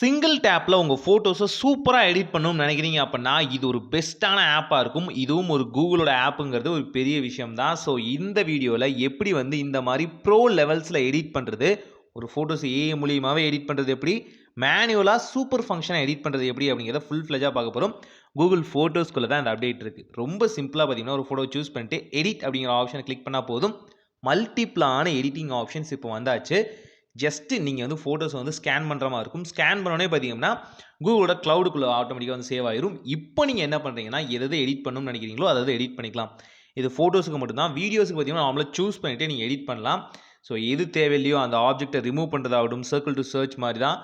Single டேப்ல உங்க photos சூப்பரா edit பண்ணணும்னு நினைக்கிறீங்க அப்படின்னா, இது ஒரு பெஸ்ட்டான ஆப்பா இருக்கும். இதுவும் ஒரு கூகுளோட ஆப்புங்கிறது ஒரு பெரிய விஷயம் தான். ஸோ இந்த வீடியோல எப்படி வந்து இந்த மாரி ப்ரோ லெவல்ஸ்ல எடிட் பண்றது, ஒரு ஃபோட்டோஸ் ஏஐ மூலியமாவே எடிட் பண்றது எப்படி, மேனுவலா சூப்பர் ஃபங்ஷனா எடிட் பண்றது எப்படி அப்படிங்கிறத ஃபுல் ஃப்ளெட்ஜா பார்க்க போறோம். கூகுள் ஃபோட்டோஸ்குள்ள தான் இந்த அப்டேட் இருக்கு. ரொம்ப சிம்பிளா பார்த்தீங்கன்னா, ஒரு ஃபோட்டோ சூஸ் பண்ணிட்டு எடிட் அப்படிங்கிற ஆப்ஷன கிளிக் பண்ணா போதும். மல்டிபிளான எடிட்டிங் ஆப்ஷன்ஸ் இப்போ வந்தாச்சு. ஜஸ்ட் நீங்க வந்து ஃபோட்டோஸ வந்து ஸ்கேன் பண்ற மாரி இருக்கும். ஸ்கேன் பண்ணோனே பார்த்தீங்கன்னா, கூகுளோட கிளவுடுக்குள்ள ஆட்டோமேட்டிக்கா வந்து சேவ் ஆயிரும். இப்போ நீங்க என்ன பண்றீங்கன்னா, எது எடிட் பண்ணணும்னு நினைக்கிறீங்களோ, அத எடிட் பண்ணிக்கலாம். இது ஃபோட்டோஸ்க்கு மட்டும் தான். வீடியோஸ்க்கு பார்த்தீங்கன்னா, நார்மலா சூஸ் பண்ணிட்டு நீங்க எடிட் பண்ணலாம். ஸோ எது தேவையில்லையோ அந்த ஆப்ஜெக்ட்ட ரிமூவ் பண்றதாகட்டும், சர்க்கிள் டூ சர்ச் மாரி தான்.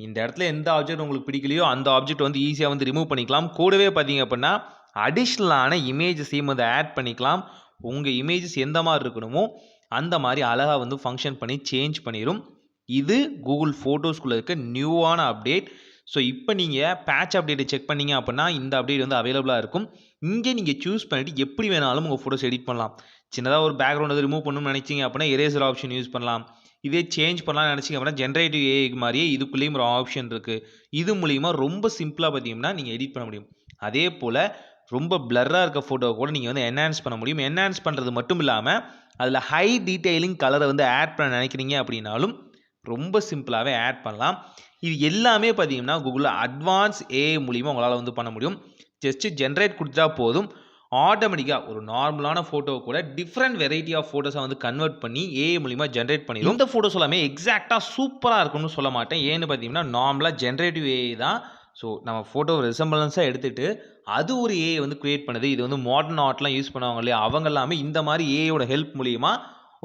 இந்த இடத்துல எந்த ஆப்ஜெக்ட் உங்களுக்கு பிடிக்கலையோ, அந்த ஆப்ஜெக்ட் வந்து ஈஸியா வந்து ரிமூவ் பண்ணிக்கலாம். கூடவே பார்த்தீங்க அப்படின்னா, அடிஷனலான இமேஜஸையும் வந்து ஆட் பண்ணிக்கலாம். உங்க இமேஜஸ் எந்த மாரி இருக்கணுமோ, அந்த மாரி அழகா வந்து ஃபங்ஷன் பண்ணி சேஞ்ச் பண்ணிரும். இது கூகுள் ஃபோட்டோஸ்குள்ள இருக்க நியூவான அப்டேட். ஸோ இப்போ நீங்க பேட்ச் அப்டேட்ட செக் பண்ணீங்க அப்படின்னா, இந்த அப்டேட் வந்து அவைலபிளா இருக்கும். இங்க நீங்க சூஸ் பண்ணிட்டு எப்படி வேணாலும் உங்க ஃபோட்டோஸ் எடிட் பண்ணலாம். சின்னதா ஒரு பேக்கிரவுண்ட் வந்து ரிமூவ் பண்ணணும்னு நினைச்சீங்க அப்படின்னா, எரேசர் ஆப்ஷன் யூஸ் பண்ணலாம். இதே சேஞ்ச் பண்ணலாம்னு நினைச்சீங்க அப்படின்னா, ஜெனரேட்டிவ் ஏஐ மாரியே இதுக்குள்ளேயும் ஒரு ஆப்ஷன் இருக்கு. இது மூலியமா ரொம்ப சிம்பிளா பார்த்தீங்கன்னா, நீங்க எடிட் பண்ண முடியும். அதே போல ரொம்ப பிளர்ரா இருக்க ஃபோட்டோவ கூட நீங்க வந்து என்ஹான்ஸ் பண்ண முடியும். என்ஹான்ஸ் பண்றது மட்டும் இல்லாம, அதில ஹை டீட்டெயிலிங் கலர வந்து ஆட் பண்ண நினைக்கிறீங்க அப்படின்னாலும், ரொம்ப சிம்பிளாவே ஆட் பண்ணலாம். இது எல்லாமே பார்த்தீங்கன்னா, கூகுள்ல அட்வான்ஸ் ஏஐ மூலியமா உங்களால வந்து பண்ண முடியும். ஜஸ்ட் ஜெனரேட் குடுத்தா போதும். ஆட்டோமேட்டிக்கா ஒரு நார்மலான ஃபோட்டோ கூட டிஃபரண்ட் வெரைட்டி ஆஃப் ஃபோட்டோஸா வந்து கன்வெர்ட் பண்ணி ஏஐ மூலியமா ஜெனரேட் பண்ணிரும். இந்த ஃபோட்டோஸ் எல்லாமே எக்ஸாக்ட்டா சூப்பரா இருக்கும்னு சொல்ல மாட்டேன். ஏன்னு பார்த்தீங்கன்னா, நார்மலா ஜெனரேட்டிவ் ஏஐ தான். ஸோ நம்ம ஃபோட்டோ ரிசம்பிளன்ஸா எடுத்துட்டு, அது ஒரு ஏஐ வந்து கிரியேட் பண்ணுது. இது வந்து மாடர்ன் ஆர்ட்லாம் யூஸ் பண்ணுவாங்க இல்லையா? அவங்க எல்லாமே இந்த மாரி ஏஐயோட ஹெல்ப் மூலியமா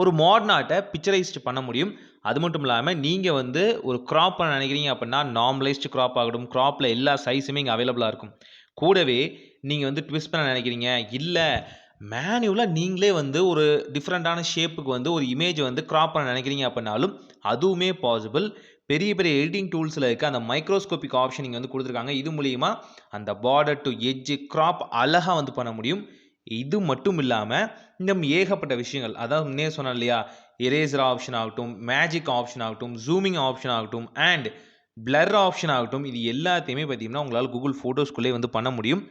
ஒரு மாடர்ன் ஆர்ட்ட பிக்சரைஸ்ட் பண்ண முடியும். அது மட்டும் இல்லாம, நீங்க வந்து ஒரு கிராப் பண்ண நினைக்கிறீங்க அப்படின்னா, நார்மலைஸ்டு கிராப் ஆகட்டும், கிராப்ல எல்லா சைஸுமே இங்க அவைலபிளா இருக்கும். கூடவே நீங்க வந்து ட்விஸ்ட் பண்ண நினைக்கிறீங்க, இல்ல மேனுவலா நீங்களே வந்து ஒரு டிஃபரண்டான ஷேப்புக்கு வந்து ஒரு இமேஜ வந்து கிராப் பண்ண நினைக்கிறீங்க அப்படின்னாலும், அதுவுமே பாசிபிள். பெரிய பெரிய எடிட்டிங் டூல்ஸ்ல இருக்க அந்த மைக்ரோஸ்கோபிக் ஆப்ஷன் இங்க வந்து குடுத்துருக்காங்க. இது மூலியமா அந்த பார்டர் டூ எட்ஜ், கிராப் அழகா வந்து பண்ண முடியும். இது மட்டும் இல்லாம, இன்னும் ஏகப்பட்ட விஷயங்கள். அதாவது முன்னே சொன்னேன் இல்லையா? எரேசர் ஆப்ஷன் ஆகட்டும், மேஜிக் ஆப்ஷன் ஆகட்டும், ஜூமிங் ஆப்ஷன் ஆகட்டும் அண்ட் பிளர் ஆப்ஷன் ஆகட்டும், இது எல்லாத்தையுமே பார்த்தீங்கன்னா, உங்களால கூகுள் ஃபோட்டோஸ்குள்ளேயே வந்து பண்ண முடியும்.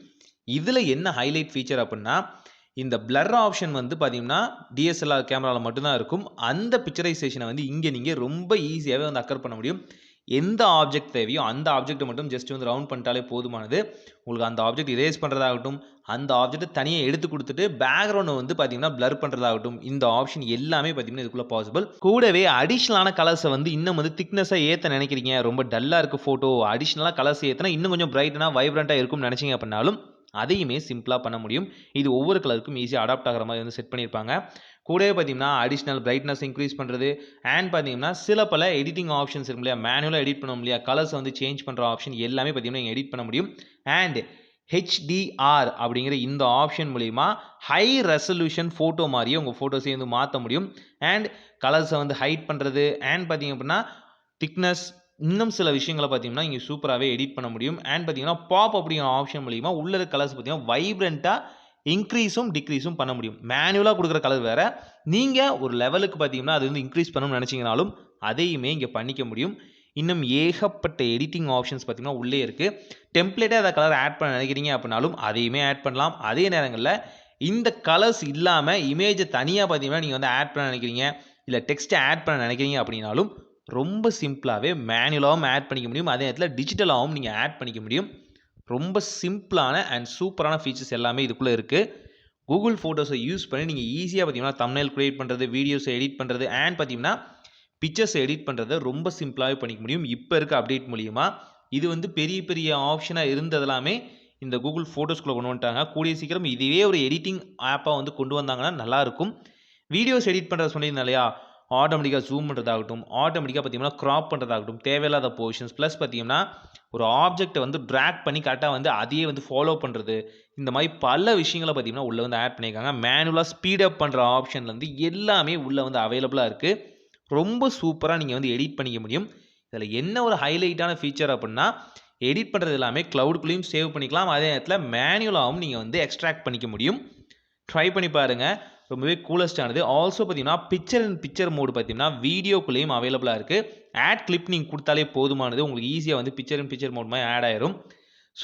இதில என்ன ஹைலைட் ஃபீச்சர் அப்புட்ன்னா, இந்த பிளர் ஆப்ஷன் வந்து பார்த்தீங்கன்னா, டிஎஸ்எல்ஆர் கேமரால மட்டும் தான் இருக்கும். அந்த பிக்சரைசேஷன வந்து இங்க நீங்க ரொம்ப ஈஸியாவே வந்து அக்கர் பண்ண முடியும். எந்த ஆப்ஜெக்ட் தேவையோ, அந்த ஆப்ஜெக்ட்ட மட்டும் ஜஸ்ட் வந்து ரவுண்ட் பண்ணிட்டாலே போதுமானது. உங்களுக்கு அந்த ஆப்ஜெக்ட் இரேஸ் பண்றதாகட்டும், அந்த ஆப்ஜெக்ட்ட தனியா எடுத்து குடுத்துட்டு, பேக்கிரவுண்ட வந்து பார்த்தீங்கன்னா, பிளர் பண்றதாகட்டும், இந்த ஆப்ஷன் எல்லாமே பார்த்தீங்கன்னா, இதுக்குள்ள பாசிபிள். கூடவே அடிஷனலான கலர்ஸ வந்து இன்னும் வந்து திக்னெஸ்ஸா ஏத்த நினைக்கிறீங்க. ரொம்ப டல்லா இருக்கு ஃபோட்டோ. அடிஷனலா கலர்ஸ் ஏத்துனா இன்னும் கொஞ்சம் பிரைட்டனா, வைப்ரன்ட்டா இருக்கும்னு நினைச்சீங்க அப்படின்னாலும், அதையுமே சிம்பிளா பண்ண முடியும். இது ஒவ்வொரு கலருக்கும் ஈஸியா அடாப்ட் ஆகுற மாரி வந்து செட் பண்ணியிருப்பாங்க. கூடவே பார்த்தீங்கன்னா, அடிஷனல் பிரைட்னஸ் இன்கிரீஸ் பண்றது அண்ட் பார்த்தீங்கன்னா, சில பல எடிட்டிங் ஆப்ஷன்ஸ் இருக்கும் இல்லையா? மேனுவலா எடிட் பண்ணுவோம் இல்லையா? கலர்ஸ வந்து சேஞ்ச் பண்ற ஆப்ஷன் எல்லாமே பார்த்தீங்கன்னா, நீங்க எடிட் பண்ண முடியும். அண்ட் ஹெச்டிஆர் அப்படிங்கிற இந்த ஆப்ஷன் மூலியமா ஹை ரெசல்யூஷன் ஃபோட்டோ மாரியே உங்க ஃபோட்டோஸையும் வந்து மாத்த முடியும். அண்ட் கலர்ஸ வந்து ஹைட் பண்றது அண்ட் பார்த்தீங்க அப்படின்னா, திக்னஸ் இன்னும் சில விஷயங்கள பார்த்தீங்கன்னா, இங்க சூப்பராவே எடிட் பண்ண முடியும். அண்ட் பார்த்தீங்கன்னா, பாப் அப்படிங்கிற ஆப்ஷன் மூலியமா உள்ள இருக்க கலர்ஸ் பார்த்தீங்கன்னா, வைப்ரன்ட்டா இன்கிரீஸும், டிக்ரீஸும் பண்ண முடியும். மேனுவலா குடுக்குற கலர் வேற. நீங்க ஒரு லெவலுக்கு பார்த்தீங்கன்னா, அது வந்து இன்கிரீஸ் பண்ணணும்னு நினைச்சீங்கனாலும், அதையுமே இங்க பண்ணிக்க முடியும். இன்னும் ஏகப்பட்ட எடிட்டிங் ஆப்ஷன்ஸ் பார்த்தீங்கன்னா, உள்ளே இருக்கு. டெம்ப்ளேட்டா ஏதாவது கலர் ஆட் பண்ண நினைக்கிறீங்க அப்படின்னாலும், அதையுமே ஆட் பண்ணலாம். அதே நேரங்கள்ல இந்த கலர்ஸ் இல்லாம இமேஜ தனியா பார்த்தீங்கன்னா, நீங்க வந்து ஆட் பண்ண நினைக்கிறீங்க, இல்ல டெக்ஸ்ட்ட ஆட் பண்ண நினைக்கிறீங்க அப்படின்னாலும், ரொம்ப சிம்பிளாவே மேனுவலாவும் ஆட் பண்ணிக்க முடியும். அதே நேரத்தில டிஜிட்டலாவும் நீங்க ஆட் பண்ணிக்க முடியும். ரொம்ப சிம்பிளான அண்ட் சூப்பரான ஃபீச்சர்ஸ் எல்லாமே இதுக்குள்ள இருக்கு. கூகுள் ஃபோட்டோஸ யூஸ் பண்ணி நீங்க ஈஸியா பார்த்தீங்கன்னா, தம்ப்நெயில் கிரியேட் பண்றது, வீடியோஸ எடிட் பண்றது அண்ட் பார்த்தீங்கன்னா, பிக்சர்ஸ எடிட் பண்றத ரொம்ப சிம்பிளாவே பண்ணிக்க முடியும். இப்ப இருக்க அப்டேட் மூலியமா. இது வந்து பெரிய பெரிய ஆப்ஷனா இருந்ததெல்லாமே இந்த கூகுள் ஃபோட்டோஸ்குள்ள கொண்டு வந்துட்டாங்க. கூடிய சீக்கிரம் இதுவே ஒரு எடிட்டிங் ஆப்பா வந்து கொண்டு வந்தாங்கன்னா நல்லாருக்கும். வீடியோஸ் எடிட் பண்றத சொல்லியிருந்தேன் இல்லையா? ஆட்டோமேட்டிக்கா ஜூம் பண்றதாகட்டும், ஆட்டோமேட்டிக்கா பார்த்தீங்கன்னா, கிராப் பண்றதாகட்டும், தேவையில்லாத பொசிஷன்ஸ் பிளஸ் பார்த்தீங்கன்னா, ஒரு ஆப்ஜெக்ட்ட வந்து டிராக் பண்ணி கரெக்ட்டா வந்து அதையே வந்து ஃபாலோ பண்றது. இந்த மாரி பல விஷயங்கள பார்த்தீங்கன்னா, உள்ள வந்து ஆட் பண்ணியிருக்காங்க. மேனுவலா ஸ்பீட் அப் பண்ற ஆப்ஷன்லேருந்து எல்லாமே உள்ள வந்து அவைலபிளா இருக்கு. ரொம்ப சூப்பரா நீங்க வந்து எடிட் பண்ணிக்க முடியும். இதில என்ன ஒரு ஹைலைட்டான ஃபீச்சர் அப்புட்ன்னா, எடிட் பண்றது எல்லாமே கிளவுட்குள்ளேயும் சேவ் பண்ணிக்கலாம். அதே நேரத்தில மேனுவலாவும் நீங்க வந்து எக்ஸ்ட்ராக்ட் பண்ணிக்க முடியும். ட்ரை பண்ணி பாருங்க. ரொம்பவே கூலஸ்ட் ஆனது. ஆல்சோ பார்த்தீங்கன்னா, பிக்சர் இன் பிக்சர் மோட் பார்த்தீங்கன்னா, வீடியோக்குள்ளேயும் அவைலபிளா இருக்கு. ஆட் கிளிப் நீங்க குடுத்தாலே போதுமானது. உங்களுக்கு ஈஸியா வந்து பிக்சர் இன் பிக்சர் மோட் மாரி ஆட் ஆயிரும்.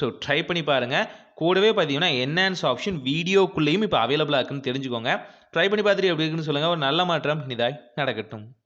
ஸோ ட்ரை பண்ணி பாருங்க. கூடவே பார்த்தீங்கன்னா, என்ஹான்ஸ் ஆப்ஷன் வீடியோக்குள்ளேயும் இப்ப அவைலபிளா இருக்குன்னு தெரிஞ்சுக்கோங்க. ட்ரை பண்ணி பார்த்துட்டு எப்படி இருக்குன்னு சொல்லுங்க. ஒரு நல்ல மாற்றம் இனிதாய் நடக்கட்டும்.